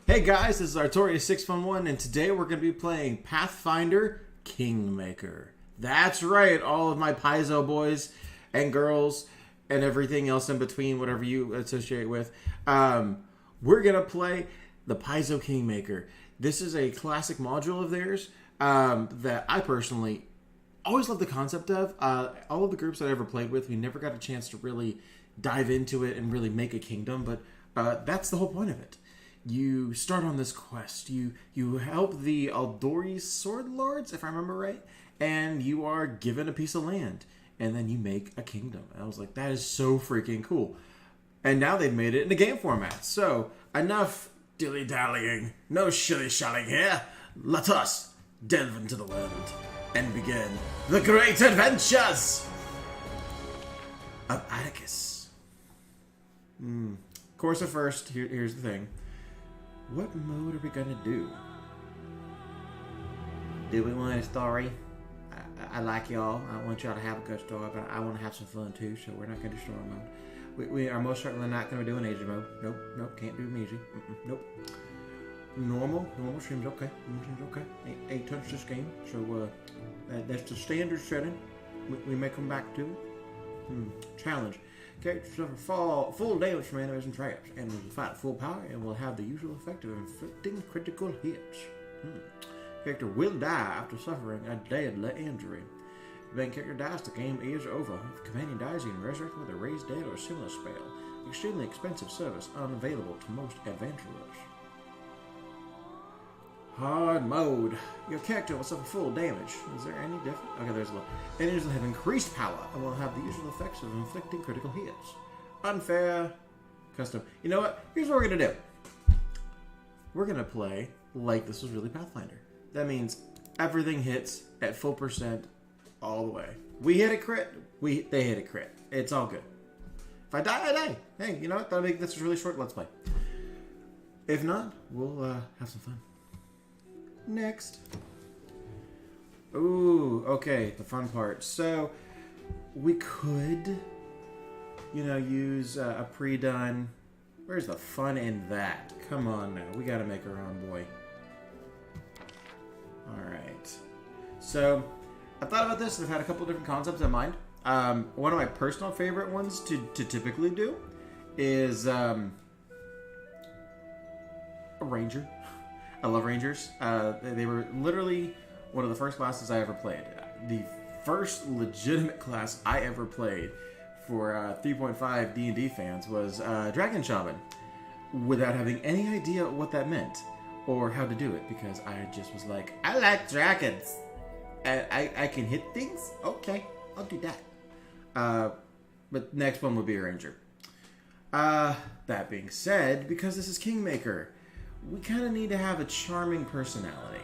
Hey guys, this is Artorius611 and today we're going to be playing Pathfinder Kingmaker. That's right, all of my Paizo boys and girls and everything else in between, whatever you associate with. We're going to play the Paizo Kingmaker. This is a classic module of theirs that I personally always love the concept of. All of the groups that I ever played with, we never got a chance to really dive into it and really make a kingdom, but that's the whole point of it. You start on this quest. You help the Aldori Sword Lords, if I remember right, and you are given a piece of land, and then you make a kingdom. And I was like, that is so freaking cool. And now they've made it in a game format. So enough dilly-dallying, no shilly-shallying here. Let us delve into the world and begin the great adventures of Atticus. Of course, at first, here's the thing. What mode are we gonna do? Do we want a story? I like y'all. I want y'all to have a good story, but I want to have some fun too, so we're not gonna do story mode. We are most certainly not gonna do an easy mode. Nope, can't do easy. Nope. Normal streams okay. Ain't touched this game, so that's the standard setting. We may come back to it. Challenge. Characters suffer full damage from enemies and traps. Enemies will fight at full power and will have the usual effect of inflicting critical hits. Character will die after suffering a deadly injury. If the main character dies, the game is over. If the companion dies, you can resurrect with a raised dead or a similar spell. Extremely expensive service, unavailable to most adventurers. Hard mode. Your character will suffer full damage. Is there any different? Okay, there's a little. Enemies will have increased power and will have the usual effects of inflicting critical hits. Unfair. Custom. You know what? Here's what we're going to do. We're going to play like this was really Pathfinder. That means everything hits at full percent all the way. We hit a crit. They hit a crit. It's all good. If I die, I die. Hey, you know what? That'll make this really short Let's Play. If not, we'll have some fun. Next. Ooh, okay, the fun part. So, we could, use a pre-done... Where's the fun in that? Come on now, we gotta make our own boy. Alright. So, I thought about this and I've had a couple different concepts in mind. One of my personal favorite ones to typically do is a ranger. I love Rangers. They were literally one of the first classes I ever played. The first legitimate class I ever played for 3.5 D&D fans was Dragon Shaman, without having any idea what that meant or how to do it, because I just was like, I like dragons. I can hit things? Okay, I'll do that. But next one would be a Ranger. That being said, because this is Kingmaker, we kind of need to have a charming personality.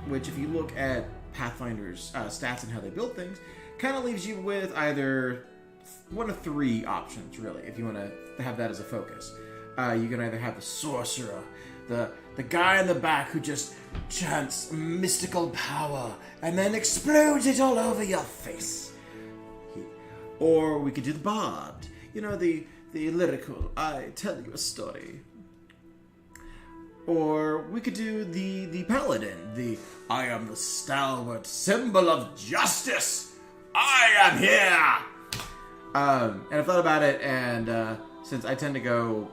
Which, if you look at Pathfinder's stats and how they build things, kind of leaves you with either one of three options, really, if you want to have that as a focus. You can either have the sorcerer, the guy in the back who just chants mystical power and then explodes it all over your face. Or we could do the bard, the lyrical, I tell you a story. Or we could do the paladin, I am the stalwart symbol of justice. I am here. And I thought about it, and since I tend to go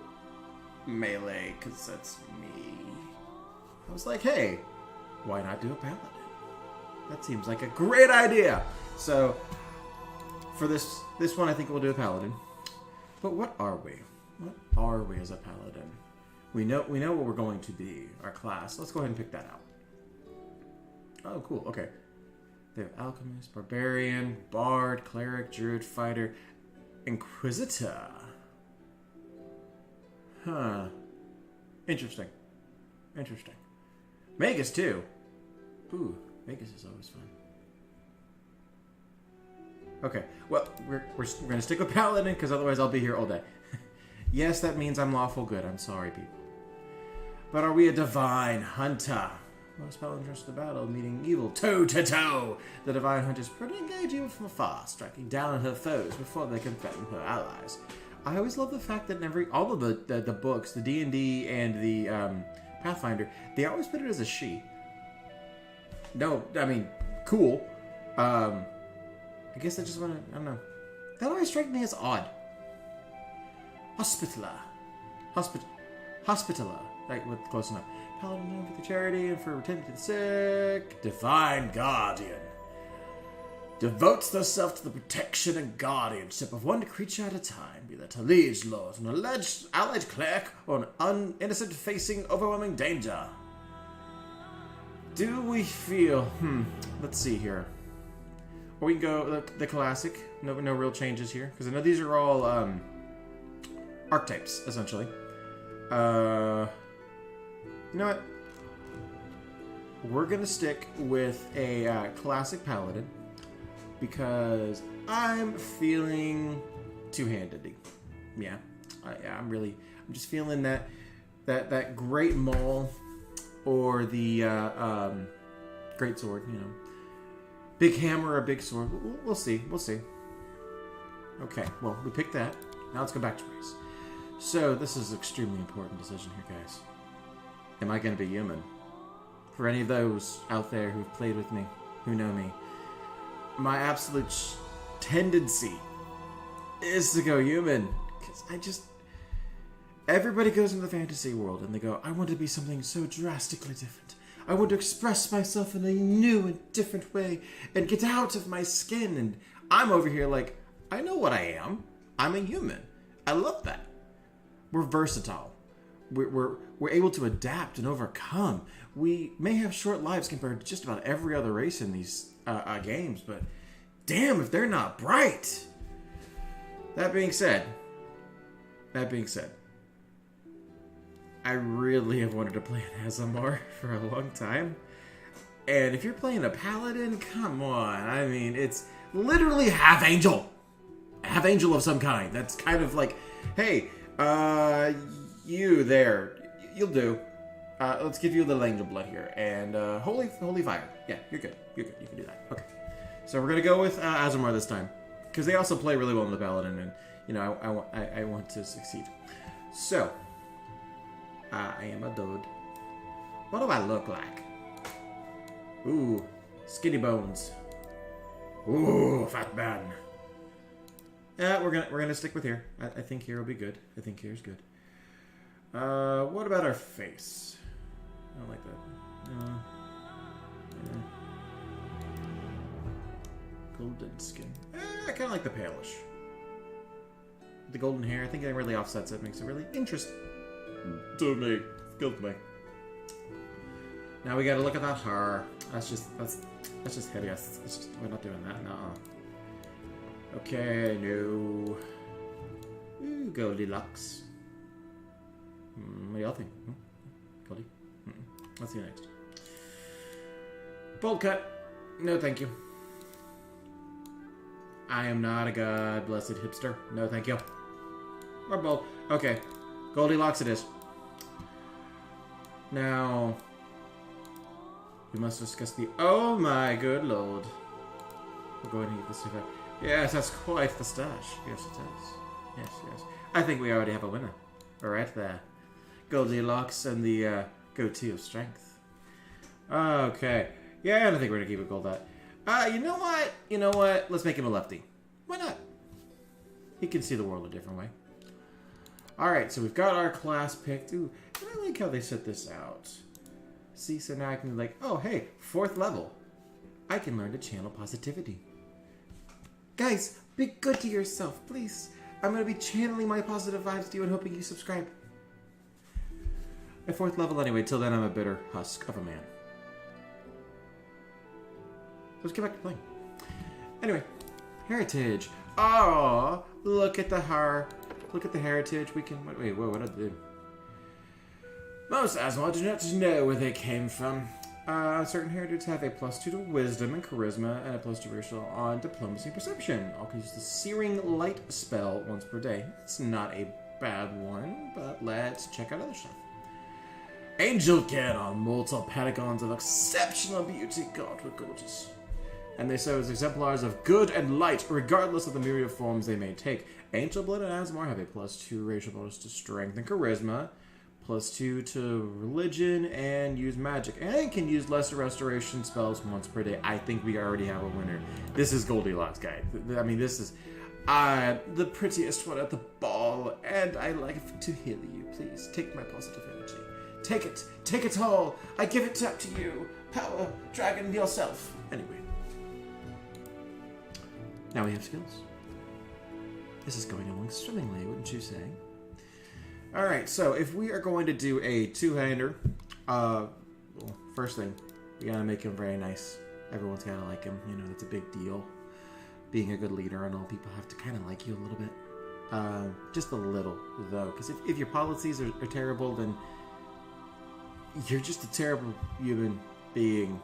melee, because that's me, I was like, hey, why not do a paladin? That seems like a great idea. So for this one, I think we'll do a paladin. But what are we? What are we as a paladin? We know what we're going to be, our class. Let's go ahead and pick that out. Oh, cool. Okay. They have Alchemist, Barbarian, Bard, Cleric, Druid, Fighter, Inquisitor. Huh. Interesting. Magus, too. Ooh, Magus is always fun. Okay, well, we're going to stick with Paladin, because otherwise I'll be here all day. Yes, that means I'm lawful good. I'm sorry, people. But are we a divine hunter? Most paladins rush the battle, meeting evil toe-to-toe. The divine hunters pretty engage evil from afar, striking down on her foes before they can threaten her allies. I always love the fact that in all of the books, the D&D and the Pathfinder, they always put it as a she. No, I mean, cool. I guess I just want to, I don't know. That always strikes me as odd. Hospitaler. Hospitaler. Right, close enough. Paladin known for the charity and for attending to the sick. Divine Guardian. Devotes themselves to the protection and guardianship of one creature at a time, be that a liege lord, an alleged cleric, or an innocent facing overwhelming danger. Do we feel... let's see here. Or we can go the classic. No real changes here. Because I know these are all archetypes, essentially. You know what? We're going to stick with a classic paladin. Because I'm feeling two-handed. Yeah. I'm just feeling that great maul or the great sword, you know. Big hammer or big sword. We'll see. We'll see. Okay, well, we picked that. Now let's go back to race. So, this is an extremely important decision here, guys. Am I going to be human? For any of those out there who've played with me, who know me, my absolute tendency is to go human. Because everybody goes into the fantasy world and they go, I want to be something so drastically different. I want to express myself in a new and different way and get out of my skin. And I'm over here like, I know what I am. I'm a human. I love that. We're versatile. We're able to adapt and overcome. We may have short lives compared to just about every other race in these games, but damn if they're not bright. That being said, I really have wanted to play an Azamar for a long time. And if you're playing a paladin, come on. I mean, it's literally half angel. Half angel of some kind. That's kind of like, hey, you there, you'll do. Let's give you a little angel blood here. And holy fire. Yeah, you're good. You can do that. Okay. So we're going to go with Azamar this time. Because they also play really well in the paladin. And, you know, I want to succeed. So, I am a dude. What do I look like? Ooh, skinny bones. Ooh, fat man. We're gonna stick with here. I think here will be good. I think here's good. What about our face? I don't like that. Golden skin. I kind of like the palish. The golden hair, I think it really offsets it. Makes it really interesting to me. Good to me. Now we gotta look at that hair. That's just hideous. We're not doing that. No. Okay, no. Ooh, Goldilocks. What do y'all think? Goldie? Let's see next. Bold cut. No, thank you. I am not a god-blessed hipster. No, thank you. Or bold. Okay. Goldilocks it is. Now, we must discuss the... Oh my good lord. We'll go ahead and get this together. Yes, that's quite the stash. Yes, it is. Yes. I think we already have a winner. Right there. Goldilocks and the goatee of strength. Okay. Yeah, I don't think we're going to keep it gold that. You know what? Let's make him a lefty. Why not? He can see the world a different way. Alright, so we've got our class picked. Ooh, and I like how they set this out. See, so now I can be like, oh, hey, 4th level. I can learn to channel positivity. Guys, be good to yourself, please. I'm going to be channeling my positive vibes to you and hoping you subscribe. At 4th level anyway, till then I'm a bitter husk of a man. Let's get back to playing. Anyway, heritage. Oh, look at the look at the heritage. We can wait. Whoa, what did I do? Most Azamar do not know where they came from. Certain heritages have a +2 to wisdom and charisma, and a +2 ratio on diplomacy and perception. All can use the Searing Light spell once per day. That's not a bad one, but let's check out other stuff. Angel Cannon, multiple pentagons of exceptional beauty. God, we're gorgeous. and they serve as exemplars of good and light, regardless of the myriad forms they may take. Angel Blood and Asmar have a +2 racial bonus to strength and charisma, +2 to religion, and use magic. And can use lesser restoration spells once per day. I think we already have a winner. This is Goldilocks, guys. I mean, this is the prettiest one at the ball, and I like to heal you. Please, take my positive energy. Take it. Take it all. I give it up to you. Power, dragon yourself. Anyway. Now we have skills. This is going along swimmingly, wouldn't you say? Alright, so if we are going to do a two-hander, well, first thing, we gotta make him very nice. Everyone's gotta like him. You know, that's a big deal. Being a good leader and all, people have to kind of like you a little bit. Just a little, though. Because if your policies are terrible, then you're just a terrible human being.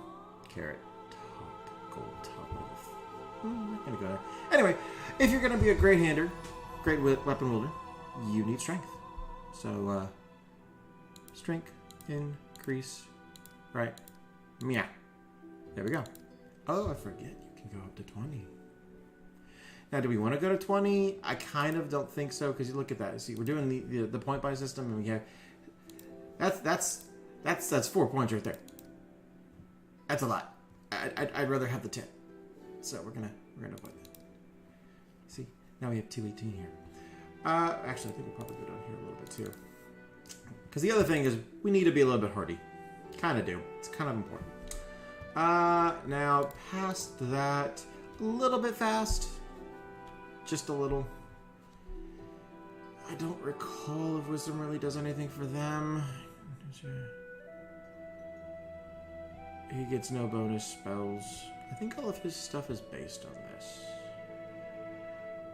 Carrot top, gold top. I'm not gonna go there. Anyway, if you're gonna be a great hander, great weapon wielder, you need strength. So, strength increase, right? Yeah. There we go. Oh, I forget. You can go up to 20. Now, do we want to go to 20? I kind of don't think so, because you look at that. See, we're doing the point buy system, and we have that's 4 points right there. That's a lot. I'd rather have the 10. So we're gonna avoid that. See, now we have 218 here. Actually, I think we'll probably go down here a little bit too. Because the other thing is, we need to be a little bit hardy. Kind of do. It's kind of important. Now, past that, a little bit fast. Just a little. I don't recall if Wisdom really does anything for them. He gets no bonus spells. I think all of his stuff is based on this.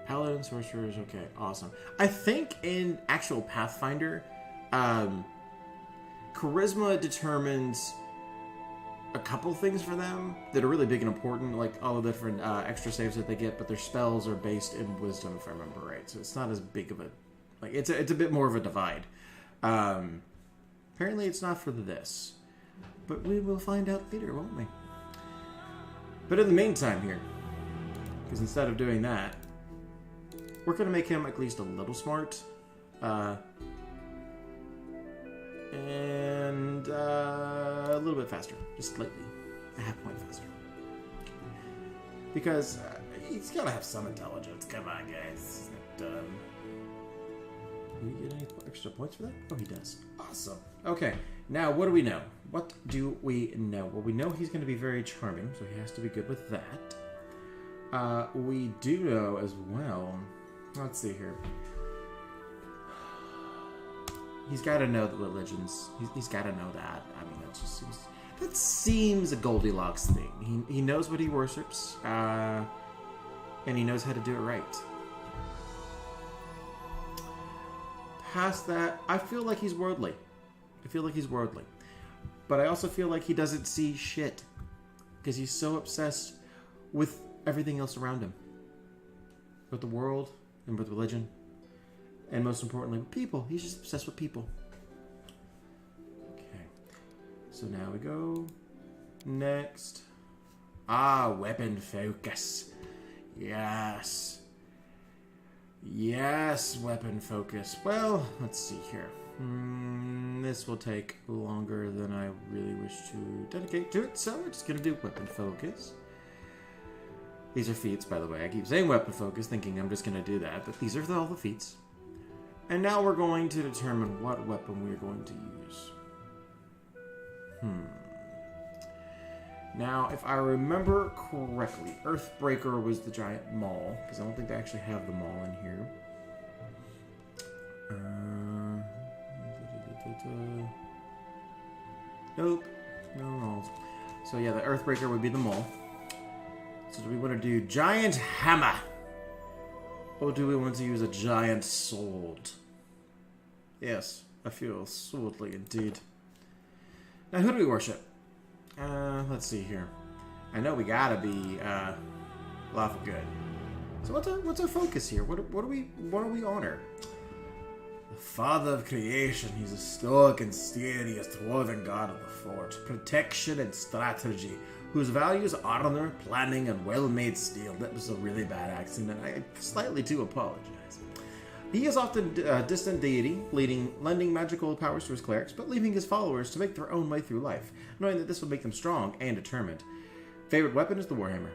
Paladin, sorcerers, okay, awesome. I think in actual Pathfinder, charisma determines a couple things for them that are really big and important, like all the different extra saves that they get, but their spells are based in wisdom, if I remember right. So it's not as big of a, like, it's a bit more of a divide. Apparently it's not for this, but we will find out later, won't we? But in the meantime here, because instead of doing that, we're going to make him at least a little smart. And a little bit faster. Just slightly. A half point faster. Because he's got to have some intelligence. Come on, guys. He's not dumb. Do you get any extra points for that? Oh, he does. Awesome. Okay. Now, what do we know? What do we know? Well, we know he's going to be very charming, so he has to be good with that. We do know as well... Let's see here. He's got to know the religions. He's got to know that. I mean, that seems a Goldilocks thing. He knows what he worships, and he knows how to do it right. Past that, I feel like he's worldly. But I also feel like he doesn't see shit, because he's so obsessed with everything else around him. With the world, and with religion, and most importantly, with people. He's just obsessed with people. Okay. So now we go next. Weapon focus. Yes. Yes, weapon focus. Well, let's see here. This will take longer than I really wish to dedicate to it, so we're just going to do weapon focus. These are feats, by the way. I keep saying weapon focus, thinking I'm just going to do that, but these are all the feats. And now we're going to determine what weapon we're going to use. Now, if I remember correctly, Earthbreaker was the giant maul, because I don't think they actually have the maul in here. Nope, no mauls. So yeah, the Earthbreaker would be the maul. So do we want to do giant hammer? Or do we want to use a giant sword? Yes, I feel swordly indeed. Now, who do we worship? Let's see here. I know we gotta be lawful good. So what's our focus here? What do we honor? The father of creation, he's a stoic and serious dwarven god of the forge, protection and strategy, whose values honor, planning, and well-made steel. That was a really bad accent, and I slightly do apologize. He is often a distant deity, lending magical powers to his clerics, but leaving his followers to make their own way through life, knowing that this will make them strong and determined. Favorite weapon is the Warhammer.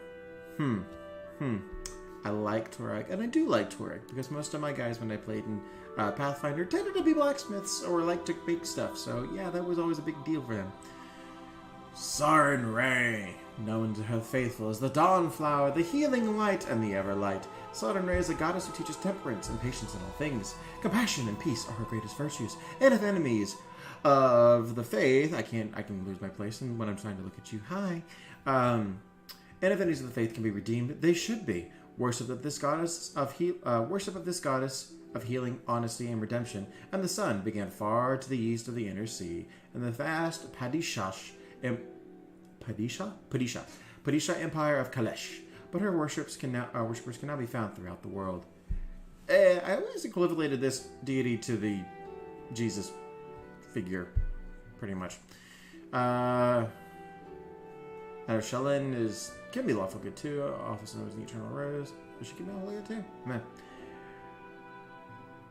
I like Torag, and I do like Torag, because most of my guys, when I played in Pathfinder, tended to be blacksmiths, or like to make stuff, so yeah, that was always a big deal for them. Sarin Ray, known to her faithful as the Dawn Flower, the Healing Light, and the Everlight. Sarin Ray is a goddess who teaches temperance and patience in all things. Compassion and peace are her greatest virtues, and if enemies of the faith, I can lose my place when I'm trying to look at you, hi, and if enemies of the faith can be redeemed, they should be. Worship of this goddess of healing, honesty, and redemption, and the sun began far to the east of the inner sea, and the vast Padisha Empire of Kalesh. But her worshippers can now be found throughout the world. I always equivalated this deity to the Jesus figure, pretty much. Shalyn can be lawful good too, also known as the Eternal Rose. But she can be lawful good too. Meh.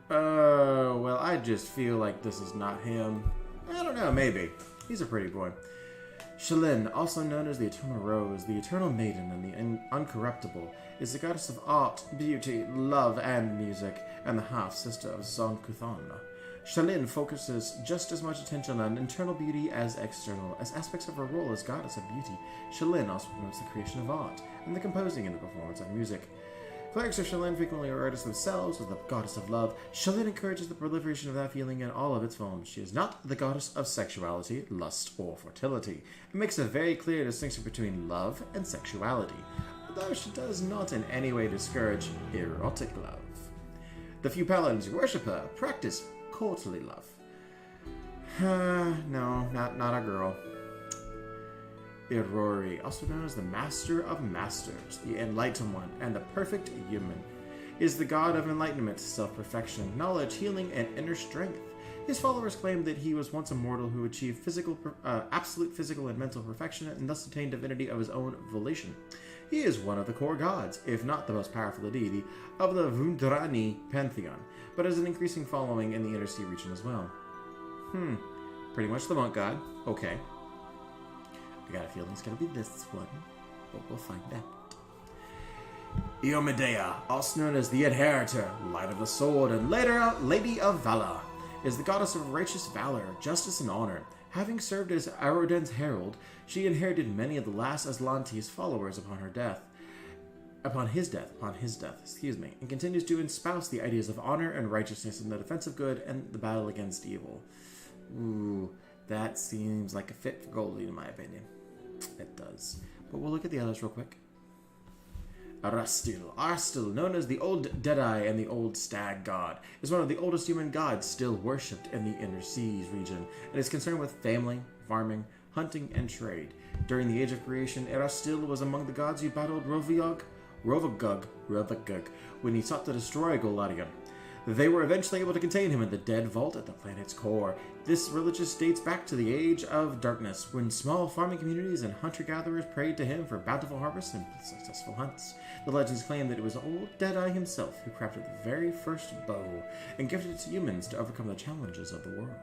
Well, I just feel like this is not him. I don't know, maybe. He's a pretty boy. Shalyn, also known as the Eternal Rose, the Eternal Maiden, and the Uncorruptible, is the goddess of art, beauty, love, and music, and the half-sister of Zon-Kuthon. Shalyn focuses just as much attention on internal beauty as external, as aspects of her role as goddess of beauty. Shalyn also promotes the creation of art, and the composing and the performance of music. Clerics of Shalyn frequently are artists themselves as the goddess of love. Shalyn encourages the proliferation of that feeling in all of its forms. She is not the goddess of sexuality, lust, or fertility. It makes a very clear distinction between love and sexuality, although she does not in any way discourage erotic love. The few paladins who worship her practice courtly love. No, not a girl. Irori, also known as the Master of Masters, the Enlightened One, and the Perfect Human, is the god of enlightenment, self-perfection, knowledge, healing, and inner strength. His followers claim that he was once a mortal who achieved absolute physical and mental perfection and thus attained divinity of his own volition. He is one of the core gods, if not the most powerful deity, of the Vundrani pantheon, but has an increasing following in the Inner Sea region as well. Pretty much the monk god. Okay. I got a feeling it's going to be this one, but we'll find out. Iomedaea, also known as the Inheritor, Light of the Sword, and later Lady of Valor, is the goddess of righteous valor, justice, and honor. Having served as Aroden's herald, she inherited many of the last Aslante's followers upon his death, and continues to espouse the ideas of honor and righteousness in the defense of good and the battle against evil. Ooh, that seems like a fit for Goldie, in my opinion. It does. But we'll look at the others real quick. Arstil, known as the Old Deadeye and the Old Stag God, is one of the oldest human gods still worshipped in the Inner Seas region, and is concerned with family, farming, hunting, and trade. During the Age of Creation, Erastil was among the gods who battled Rovagug when he sought to destroy Golarion. They were eventually able to contain him in the Dead Vault at the planet's core. This religious dates back to the Age of Darkness, when small farming communities and hunter-gatherers prayed to him for bountiful harvests and successful hunts. The legends claim that it was Old Deadeye himself who crafted the very first bow and gifted it to humans to overcome the challenges of the world.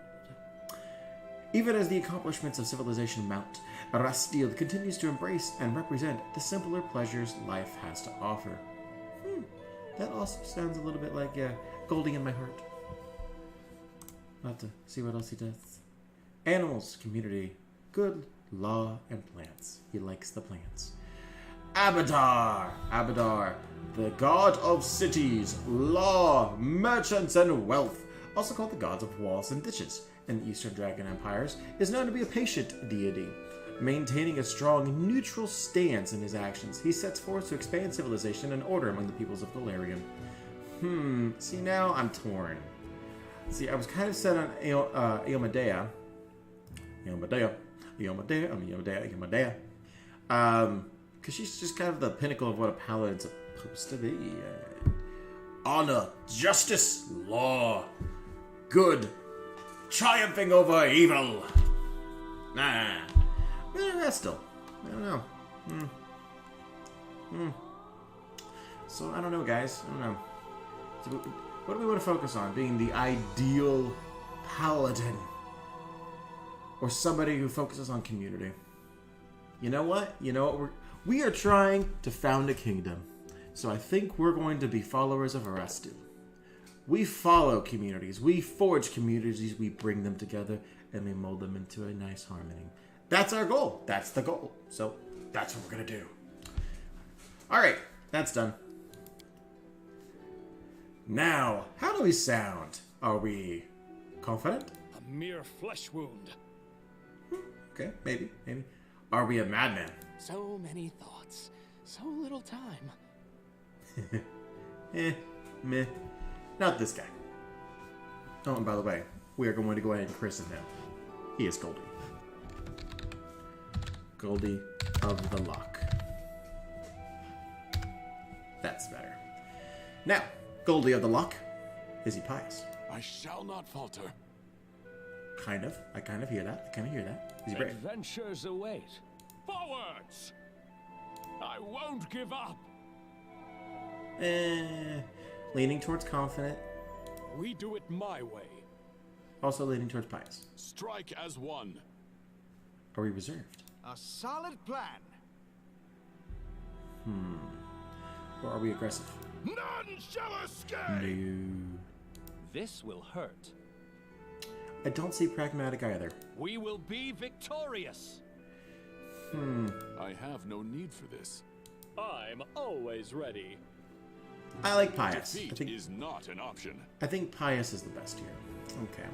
Even as the accomplishments of civilization mount, Rastil continues to embrace and represent the simpler pleasures life has to offer. That also sounds a little bit like Goldie in my heart. I'll have to see what else he does. Animals, community, good, law, and plants. He likes the plants. Abadar, the god of cities, law, merchants, and wealth, also called the gods of walls and ditches in the Eastern Dragon Empires, is known to be a patient deity. Maintaining a strong, neutral stance in his actions, he sets forth to expand civilization and order among the peoples of Golarion. See, now I'm torn. See, I was kind of set on Iomedaea. Because she's just kind of the pinnacle of what a paladin's supposed to be. Honor, justice, law. good triumphing over evil. Nah. That's still. I don't know. So, I don't know, guys. I don't know. So, what do we want to focus on? Being the ideal paladin? Or somebody who focuses on community? You know what? We are trying to found a kingdom. So I think we're going to be followers of Arastu. We follow communities. We forge communities. We bring them together. And we mold them into a nice harmony. That's our goal. That's the goal. So that's what we're going to do. Alright. That's done. Now, how do we sound? Are we confident? A mere flesh wound. Okay, maybe. Are we a madman? So many thoughts. So little time. Meh. Not this guy. Oh, and by the way, we are going to go ahead and christen him. He is Goldie. Goldie of the Lock. That's better. Now, Goldie of the Lock. Is he pious? I shall not falter. Kind of. I kind of hear that. Is he brave? Adventures await. Forwards! I won't give up. Leaning towards confident. We do it my way. Also leaning towards pious. Strike as one. Are we reserved? A solid plan. Or are we aggressive? None shall escape! No. This will hurt. I don't see pragmatic either. We will be victorious. I have no need for this. I'm always ready. I like pious. Defeat is not an option. I think pious is the best here. Okay.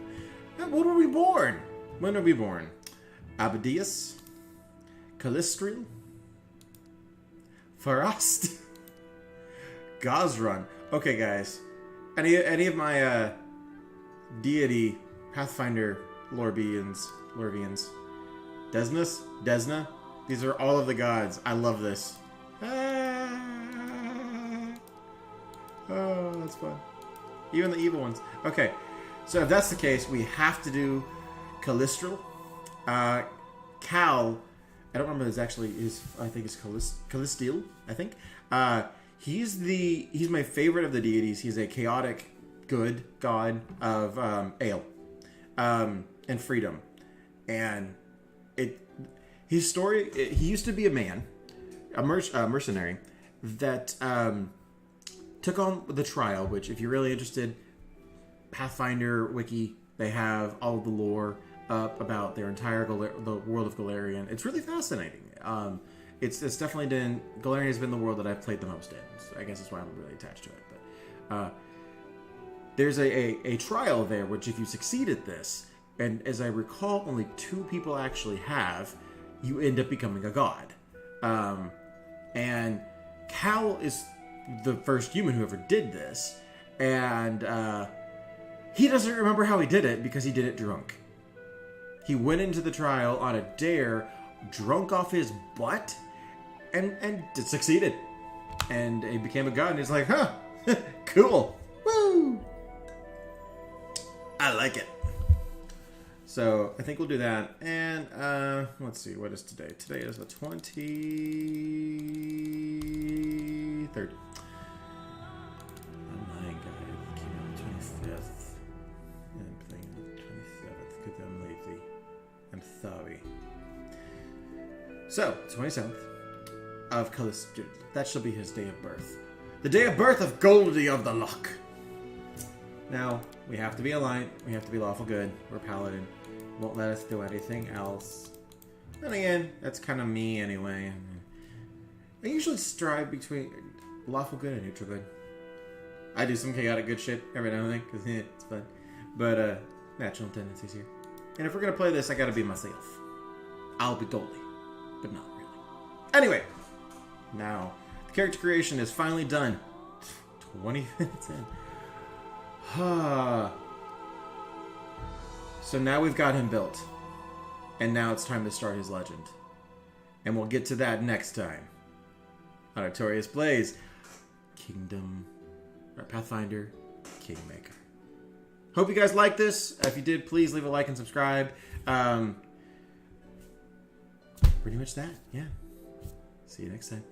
When were we born? When were we born? Abadius? Calistril? Farast? Gazrun. Okay, guys. Any of my deity Pathfinder Lorbeans? Desna? These are all of the gods. I love this. Oh, that's fun. Even the evil ones. Okay, so if that's the case, we have to do Calistril. Cal, I don't remember his actually I think it's Calistil, I think. He's my favorite of the deities. He's a chaotic good god of ale and freedom. And his story, he used to be a man, a mercenary that took on the trial, which if you're really interested, Pathfinder wiki, they have all of the lore up about their entire the world of Golarion. It's really fascinating. It's definitely been, Golarion has been the world that I've played the most in. So I guess that's why I'm really attached to it. But there's a trial there, which if you succeed at this, and as I recall, only 2 people actually have, you end up becoming a god. And Cal is the first human who ever did this, and he doesn't remember how he did it because he did it drunk. He went into the trial on a dare, drunk off his butt, and succeeded. And he became a god, and he's like, huh, cool, woo! I like it. So, I think we'll do that. And, let's see, what is today? Today is the 23rd. Online Guide came out the 25th. And I'm playing on the 27th because I'm lazy. I'm sorry. So, 27th of Callisto. That shall be his day of birth. The day of birth of Goldie of the Lock. Now, we have to be aligned. We have to be lawful good. We're paladin. Won't let us do anything else. Then again, that's kind of me anyway. I usually strive between lawful good and neutral good. I do some chaotic good shit every now and then, because it's fun. But, natural tendencies here. And if we're going to play this, I got to be myself. I'll be Goldie. But not really. Anyway. Now, the character creation is finally done. 20 minutes in. So now we've got him built. And now it's time to start his legend. And we'll get to that next time. On Artorias Blaze. Pathfinder, Kingmaker. hope you guys like this. If you did, please leave a like and subscribe. Pretty much that. Yeah. See you next time.